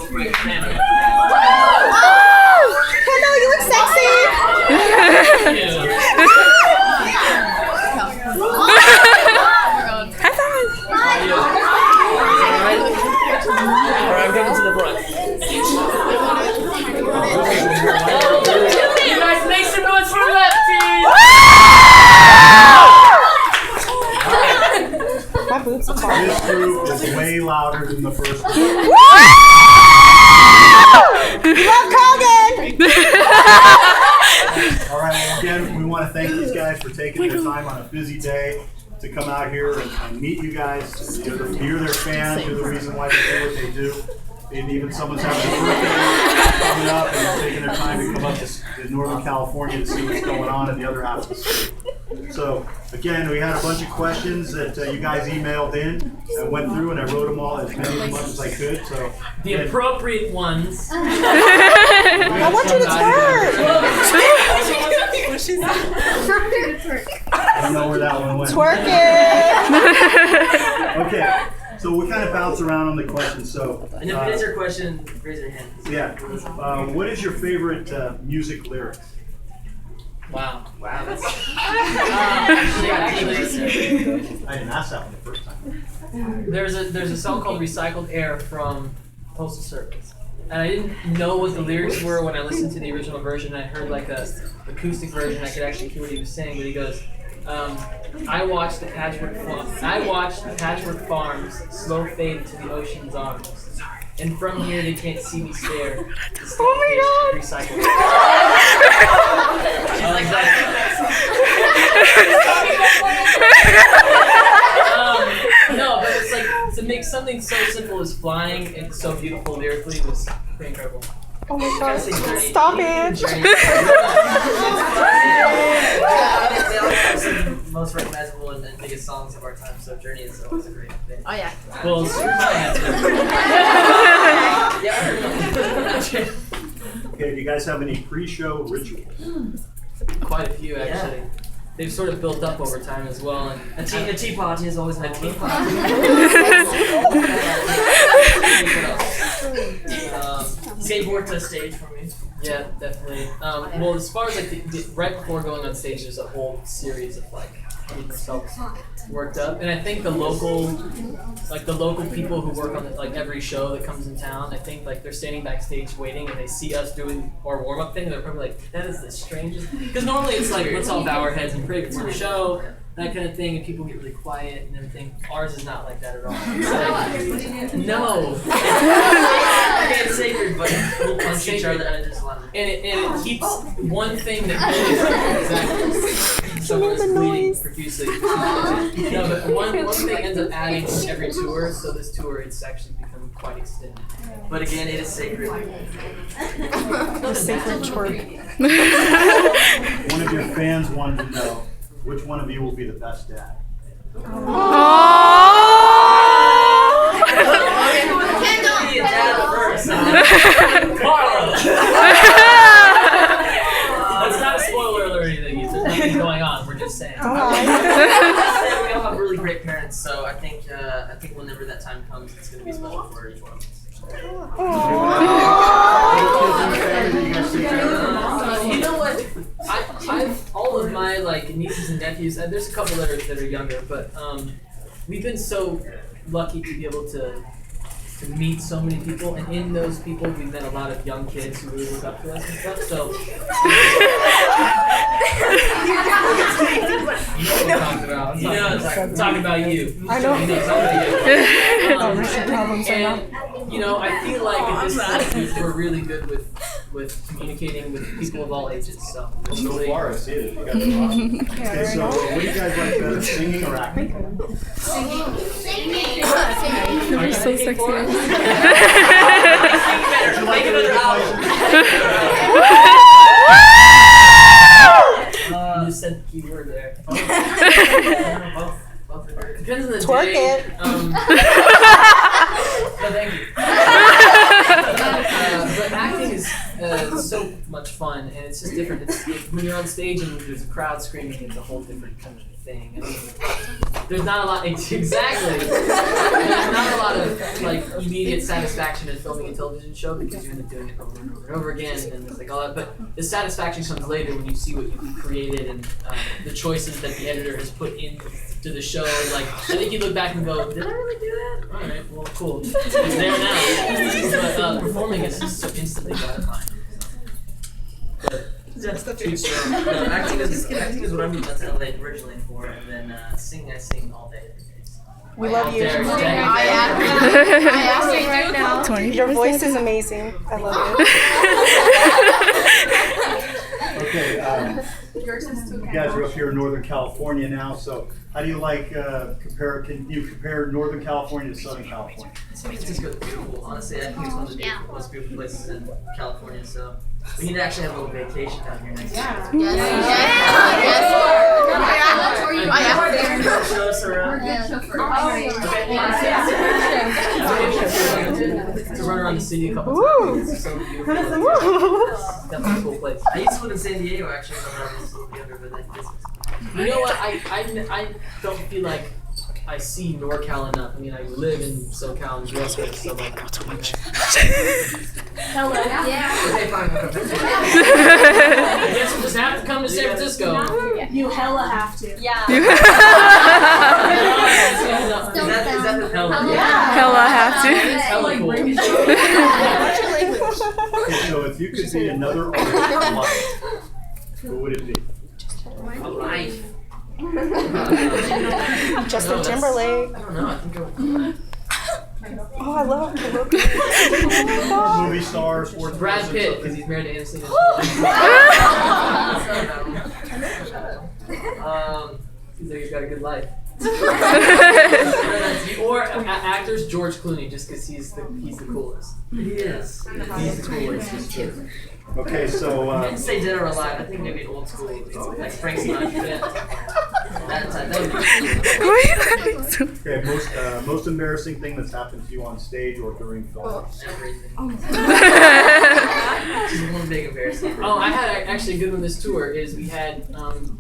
most great family. Kendall, you look sexy. Alright, I'm coming to the front. You guys make some noise for lefties! My boots are falling. This group is way louder than the first one. Love Colgan. All right, well, again, we want to thank these guys for taking their time on a busy day to come out here and meet you guys. You're their fans. You're the reason why they do what they do. And even someone's having a birthday coming up and taking their time to come up to Northern California to see what's going on in the other half of the state. So, again, we had a bunch of questions that you guys emailed in. I went through and I wrote them all, as many of them as I could. So The appropriate ones. I want you to twerk. I don't know where that one went. Twerk it. Okay, so we kind of bounce around on the questions. So, And if it is your question, raise your hand. yeah, what is your favorite music lyrics? Wow. Wow. That's, I didn't ask that one the first time. there's a song called Recycled Air from Postal Service. And I didn't know what the lyrics were when I listened to the original version. I heard like a acoustic version. I could actually hear what he was saying, but he goes, I watched the patchwork farms slow fade to the ocean's arms. And from here they can't see me stare. Oh my God. Recycled. No, but it's like to make something so simple as flying and so beautiful lyrically was pretty incredible. Oh my God. Stop it. They all have some most recognizable and biggest songs of our time, so Journey is always a great thing. Oh yeah. Well, screw my answer. Okay, do you guys have any pre-show rituals? Quite a few actually. They've sort of built up over time as well. And A teapot is always a teapot. Skateboard to stage for me. yeah, definitely. Well, as far as like right before going on stage, there's a whole series of like getting yourself worked up, and I think the local people who work on like every show that comes in town, I think like they're standing backstage waiting, and they see us doing our warm up thing, and they're probably like, "That is the strangest." Because normally it's like let's all bow our heads and pray before the show, that kind of thing, and people get really quiet and everything. Ours is not like that at all. It's like, no. It's sacred, but we'll punch each other and just let And it keeps one thing that really exactly. Someone is bleeding profusely. No, but one thing ends up adding to every tour. So this tour, it's actually become quite extended. But again, it is sacred. Sacred twerk. One of your fans wanted to know which one of you will be the best dad. Be a dad first. That's not a spoiler alert or anything. There's nothing going on. We're just saying. We all have really great parents, so I think whenever that time comes, it's going to be special for each one of us. You know what? I've all of my like nieces and nephews. There's a couple that are younger, but we've been so lucky to be able to meet so many people, and in those people, we've met a lot of young kids who really look up to us and stuff. So. You know what I'm talking about. I'm talking about you. I know. You know, and, you know, I feel like at this point we're really good with communicating with people of all ages. So So far, I see it. You guys are awesome. Okay, so what do you guys like better, singing or acting? You're so sexy. Would you like another album? You just said the key word there. Both are good. Depends on the Twerk day. it. No, thank you. But acting is so much fun, and it's just different. When you're on stage and there's a crowd screaming, it's a whole different kind of thing. I mean, there's not a lot exactly. There's not a lot of like immediate satisfaction in filming a television show because you end up doing it over and over and over again, and it's like all that. But the satisfaction comes later when you see what you created and the choices that the editor has put into the show. Like I think you look back and go, did I really do that? All right, well, cool. It's there now. But performing is just so instantly gratifying. But, Acting is what I moved out to LA originally for, and then singing I sing all day. We love you. I asked you right now. Your voice is amazing. I love it. Okay, you guys are up here in Northern California now, so how do you like can you compare Northern California to Southern California? San Francisco is beautiful. Honestly, I think it's one of the most beautiful places in California. So we need to actually have a little vacation down here next year. Show us around. to run around the city a couple times. It's so beautiful. Definitely a cool place. I used to live in San Diego actually when I was a little younger, but You know what? I don't feel like I see NorCal enough. I mean, I live in SoCal and grew up there, so like. Hello. okay, fine. I guess we'll just have to come to San Francisco. You hella have to. Yeah. Is that the hell? Hella have to. It's hella cool. Okay, so if you could be another artist in life, who would it be? Life. Justin Timberlake. I don't know. I think I would. Oh, I love him. Oh my God. Movie star, sports Brad person, Pitt, something. because he's married to Aniston. Seems like he's got a good life. Or actors, George Clooney, just because he's the coolest. He is. He's the coolest. He's true. Okay, so I didn't say dead or alive. I think maybe old school. Like Frank Sinatra. That time. That would be okay, most embarrassing thing that's happened to you on stage or during film? everything. Just one big embarrassing. Oh, I had actually a good one this tour. Is we had